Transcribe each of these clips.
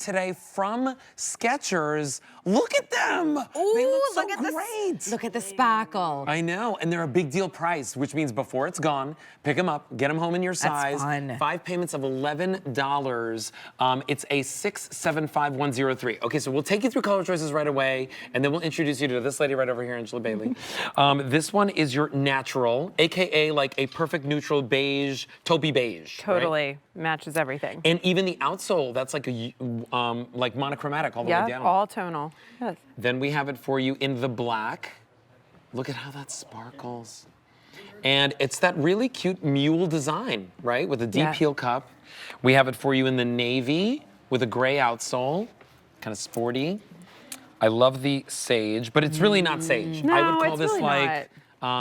today from Skechers. Look at them. Ooh, they look so look at great. Look at the sparkle. I know, and they're a big deal price, which means before it's gone, pick them up, get them home in your size. That's fun. 5 payments of $11. It's a 675103. Okay, so we'll take you through color choices right away, and then we'll introduce you to this lady right over here, Angela Bailey. This one is your natural, AKA like a perfect neutral beige, taupey beige. Totally right? matches everything. And even the outsole, that's like a like monochromatic all the way down. All tonal. Yes. Then we have it for you in the black. Look at how that sparkles. And it's that really cute mule design, right? With a deep heel cup. We have it for you in the navy with a gray outsole, kind of sporty. I love the sage, but it's really not sage. No, I would call it's this really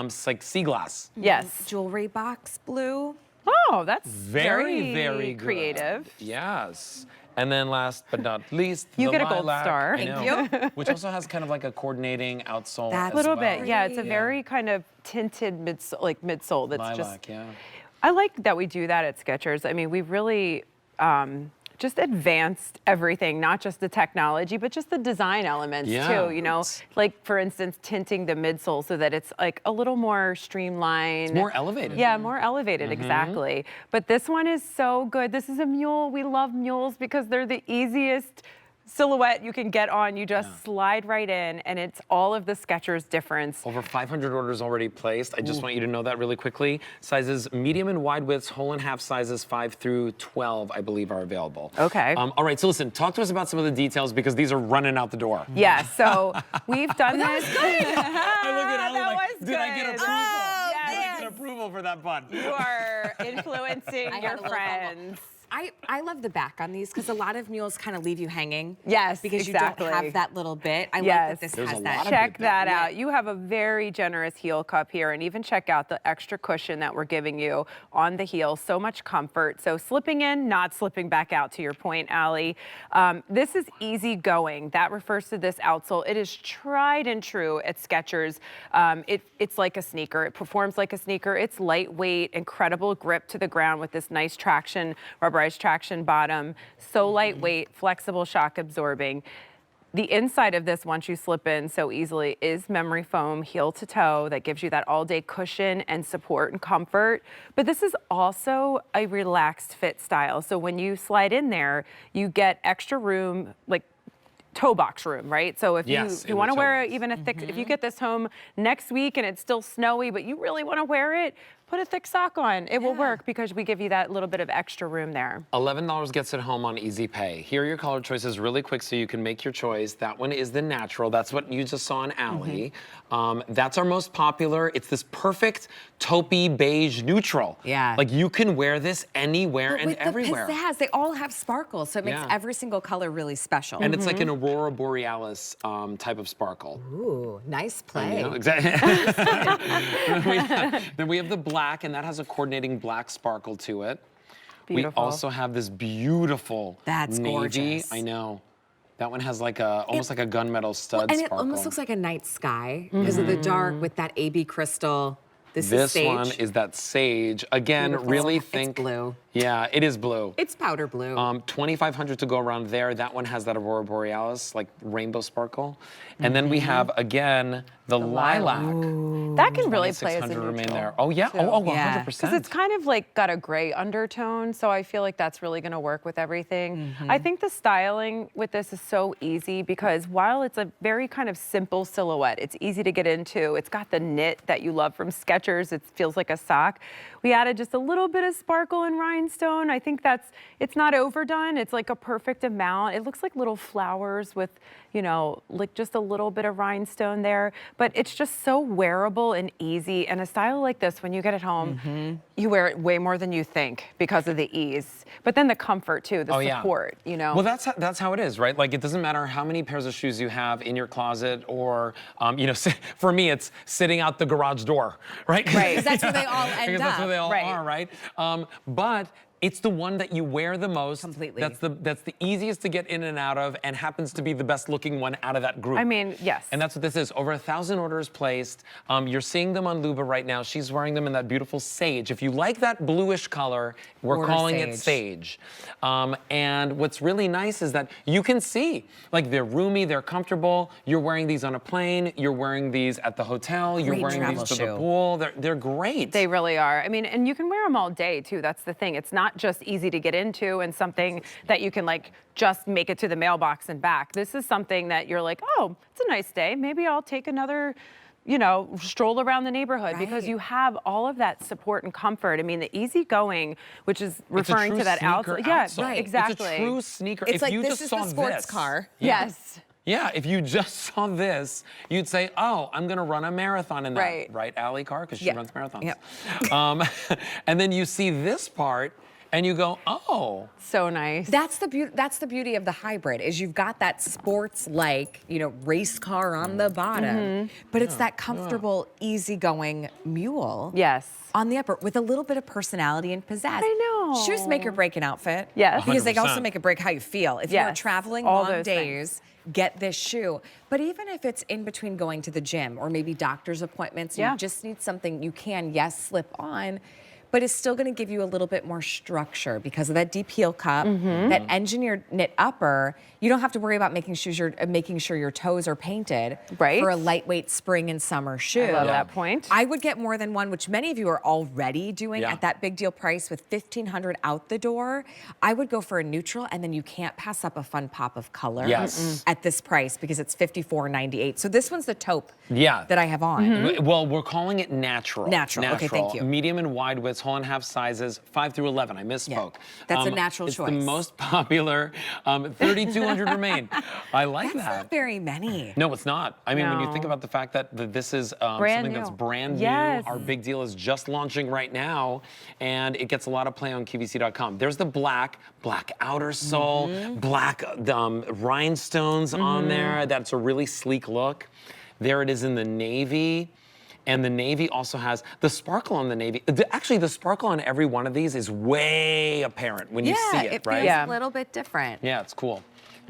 it's like sea glass. Yes. Jewelry box blue. Oh, that's Very, very good. creative. Yes. And then last but not least, You the get a gold lilac, star. I Thank know, which also has kind of like a coordinating outsole. That's as A little well. bit, yeah. It's a very kind of tinted midsole that's Lilac, just. yeah. I like that we do that at Skechers. I mean, we've really just advanced everything, not just the technology, but just the design elements Yeah. too. You know, like for instance, tinting the midsole so that it's like a little more streamlined. It's more elevated. Yeah, more elevated, exactly. But this one is so good. This is a mule. We love mules because they're the easiest silhouette you can get on. You just slide right in, and it's all of the Skechers difference. Over 500 orders already placed. I just want you to know that really quickly. Sizes medium and wide widths, whole and half sizes 5 through 12, I believe, are available. Okay. All right, so listen, talk to us about some of the details because these are running out the door. Yeah, so we've done this. I look at Ellen That like, was did I get good. approval? Oh, Did I yes. get approval for that bun? You are influencing I had your a little friends. I love the back on these because a lot of mules kind of leave you hanging. Yes, because exactly. you don't have that little bit. I like Yes. that this There's has a that. lot of Check big that Yeah. out. You have a very generous heel cup here, and even check out the extra cushion that we're giving you on the heel. So much comfort. So slipping in, not slipping back out, to your point, Allie. This is easy going. That refers to this outsole. It is tried and true at Skechers. It's like a sneaker. It performs like a sneaker. It's lightweight, incredible grip to the ground with this nice traction, rubberized traction bottom. So lightweight, flexible, shock absorbing. The inside of this, once you slip in so easily, is memory foam heel to toe that gives you that all day cushion and support and comfort. But this is also a relaxed fit style. So when you slide in there, you get extra room, like toe box room, right? So if Yes, you want to wear even a thick, if you get this home next week and it's still snowy, but you really want to wear it, put a thick sock on. It will work because we give you that little bit of extra room there. $11 gets it home on Easy Pay. Here are your color choices really quick so you can make your choice. That one is the natural. That's what you just saw on Allie. That's our most popular. It's this perfect taupey beige neutral. Yeah. Like you can wear this anywhere But and with everywhere. the pizzazz, they all have sparkles, so it makes Yeah. every single color really special. And it's like an Aurora Borealis type of sparkle. Ooh, nice You play. know, exactly. then we have the black, and that has a coordinating black sparkle to it. Beautiful. We also have this beautiful That's navy. gorgeous. I know. That one has like a almost like a gunmetal stud And it sparkle. almost looks like a night sky because of the dark with that AB crystal. This is This sage. one is that sage. Again, Beautiful. really It's think blue. Yeah, it is blue. It's powder blue. 2,500 to go around there. That one has that Aurora Borealis, like rainbow sparkle. And then we have, again, the lilac. That can really play as a 600 remain neutral. there. Oh, yeah. too. Oh, Yeah. 100%. Because it's kind of like got a gray undertone, so I feel like that's really going to work with everything. I think the styling with this is so easy because while it's a very kind of simple silhouette, it's easy to get into. It's got the knit that you love from Skechers. It feels like a sock. We added just a little bit of sparkle and rhinestone. I think it's not overdone. It's like a perfect amount. It looks like little flowers with, you know, like just a little bit of rhinestone there. But it's just so wearable and easy. And a style like this, when you get it home, you wear it way more than you think because of the ease. But then the comfort too, the support, you know. Well, that's how it is, right? Like, it doesn't matter how many pairs of shoes you have in your closet or, you know, for me, it's sitting out the garage door, right? Right. 'Cause that's where they all end Because that's where up. they all Right. are, right? But It's the one that you wear the most. Completely. That's the easiest to get in and out of, and happens to be the best looking one out of that group. I mean, yes. And that's what this is. Over 1,000 orders placed. You're seeing them on Luba right now. She's wearing them in that beautiful sage. If you like that bluish color, we're Order calling it sage. And what's really nice is that you can see, like, they're roomy, they're comfortable. You're wearing these on a plane. You're wearing these at the hotel. You're Great wearing travel these to the shoe. pool. They're great. They really are. I mean, and you can wear them all day too. That's the thing. It's not just easy to get into and something that you can like just make it to the mailbox and back. This is something that you're like, oh, it's a nice day. Maybe I'll take another, you know, stroll around the neighborhood because you have all of that support and comfort. I mean, the easygoing, which is referring to that outsole. Yeah, outsole. exactly. It's a true sneaker. It's if like you this just is saw the sports this, car. Yes. Yeah, if you just saw this, you'd say, oh, I'm going to run a marathon in that. Right. Right, Allie Carr? Because she Yeah. runs marathons. Yep. And then you see this part, and you go, oh. So nice. That's the beauty of the hybrid is you've got that sports-like, you know, race car on the bottom, but it's that comfortable, easygoing mule. Yes. On the upper with a little bit of personality and pizzazz. I know. Shoes make or break an outfit. Yes. Because they also 100%. make or break how you feel. If you're Yes. traveling All long those days, get this shoe. But even if it's in between going to the gym or maybe doctor's appointments, Yeah. you just need something you can, yes, slip on, but it's still going to give you a little bit more structure because of that deep heel cup, that engineered knit upper. You don't have to worry about making sure your toes are painted Right. for a lightweight spring and summer shoe. I love that point. I would get more than one, which many of you are already doing Yeah. at that big deal price with $1,500 out the door. I would go for a neutral, and then you can't pass up a fun pop of color Yes. at this price because it's $54.98. So this one's the taupe Yeah. that I have on. Well, we're calling it natural. Natural. Okay, thank you. Medium and wide widths, whole and half sizes, 5 through 11. I misspoke. That's a natural it's choice. the most popular. 3,200 remain. I like That's that. not very many. No, it's not. I mean, when you No. think about the fact that this is Brand something that's new. brand Yes. new, our big deal is just launching right now, and it gets a lot of play on QVC.com. There's the black outer sole, black rhinestones on there. That's a really sleek look. There it is in the navy. And the navy also has the sparkle on the navy. Actually, the sparkle on every one of these is way apparent when you see it, right? feels Yeah. a little bit different. Yeah, it's cool.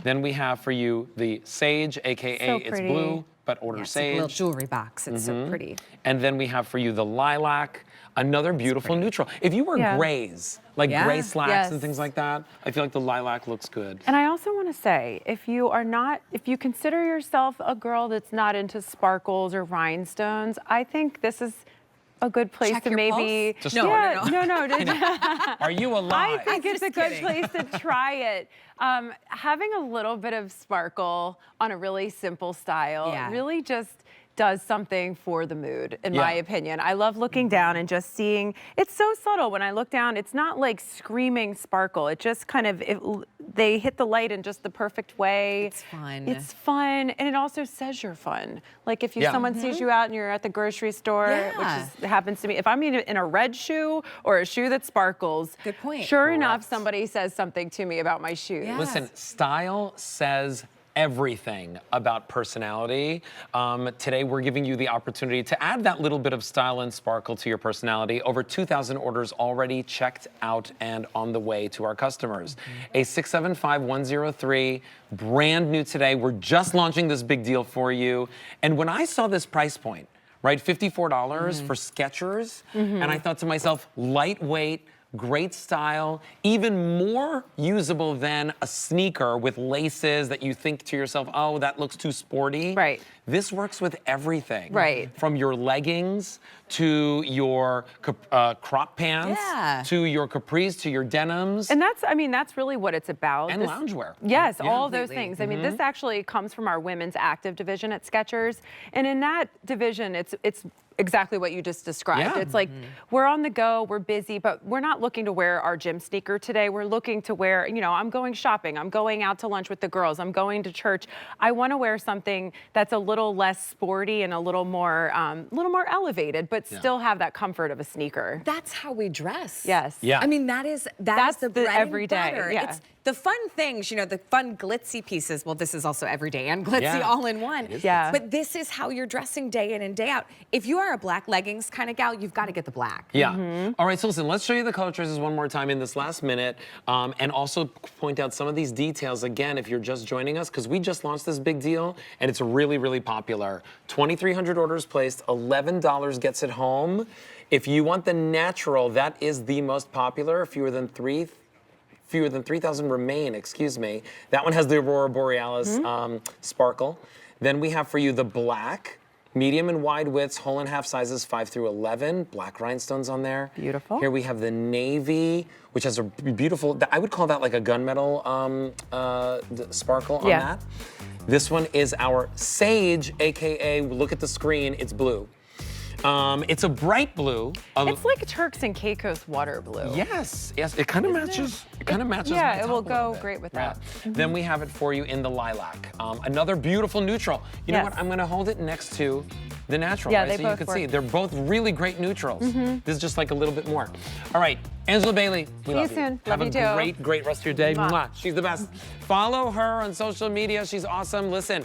Then we have for you the sage, AKA So it's pretty. blue, but order It's like a little sage. jewelry box. It's so pretty. And then we have for you the lilac, another beautiful neutral. If you wear Yeah. grays, like Yeah. gray slacks Yes. and things like that, I feel like the lilac looks good. And I also want to say, if you consider yourself a girl that's not into sparkles or rhinestones, I think this is a good place Check to your maybe. Just No, start. no. Are you I alive? think it's a just good kidding. place to try it. Having a little bit of sparkle on a really simple style Yeah. really just does something for the mood, in my Yeah. opinion. I love looking down and just seeing, it's so subtle. When I look down, it's not like screaming sparkle. It just kind of, they hit the light in just the perfect way. It's fun. It's fun, and it also says you're fun. Like if Yeah. someone sees you out and you're at the grocery store, Yeah. which happens to me. If I'm in a red shoe or a shoe that sparkles, Good point. Sure enough, Correct. somebody says something to me about my shoes. Yeah. Listen, style says everything about personality. Today, we're giving you the opportunity to add that little bit of style and sparkle to your personality. Over 2,000 orders already checked out and on the way to our customers. A 675103, brand new today. We're just launching this big deal for you. And when I saw this price point, right, $54 for Skechers, and I thought to myself, lightweight, great style, even more usable than a sneaker with laces that you think to yourself, oh, that looks too sporty. Right. This works with everything. Right. From your leggings to your crop pants Yeah. to your capris to your denims And that's really what it's about. and loungewear. Yes, Yeah. all of those Completely. things. I mean, this actually comes from our women's active division at Skechers. And in that division, it's exactly what you just described. Yeah. It's like we're on the go, we're busy, but we're not looking to wear our gym sneaker today. We're looking to wear, I'm going shopping, I'm going out to lunch with the girls, I'm going to church. I want to wear something that's a little less sporty and a little more elevated, but still have that comfort of a sneaker. That's how we dress. Yes. Yeah. I mean, that's That's the the bread everyday, and butter. yeah. the fun things, you know, the fun glitzy pieces, well, this is also everyday and glitzy Yeah. all in one. Yeah. But this is how you're dressing day in and day out. If you are a black leggings kind of gal, you've got to get the black. Yeah. All right, so listen, let's show you the color choices one more time in this last minute, and also point out some of these details again if you're just joining us, because we just launched this big deal, and it's really, really popular. 2,300 orders placed, $11 gets it home. If you want the natural, that is the most popular. Fewer than 3,000 remain, excuse me. That one has the Aurora Borealis sparkle. Then we have for you the black, medium and wide widths, whole and half sizes 5 through 11, black rhinestones on there. Beautiful. Here we have the navy, which has a beautiful, I would call that like a gunmetal sparkle on that. This one is our sage, AKA, look at the screen, it's blue. It's a bright blue. It's like Turks and Caicos water blue. Yes, it kind of matches. It kind of matches. Yeah, my it top will a little go bit. great with Yeah. that. Then we have it for you in the lilac. Another beautiful neutral. You know what? I'm going to hold it next to the natural, Yeah, right? they So you both can work. see they're both really great neutrals. This is just like a little bit more. All right, Angela Bailey. We love you soon. Have Love a you too. great rest of your day. Mwah. Mwah. She's the best. Follow her on social media. She's awesome. Listen,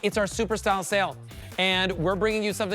it's our super style sale, and we're bringing you something.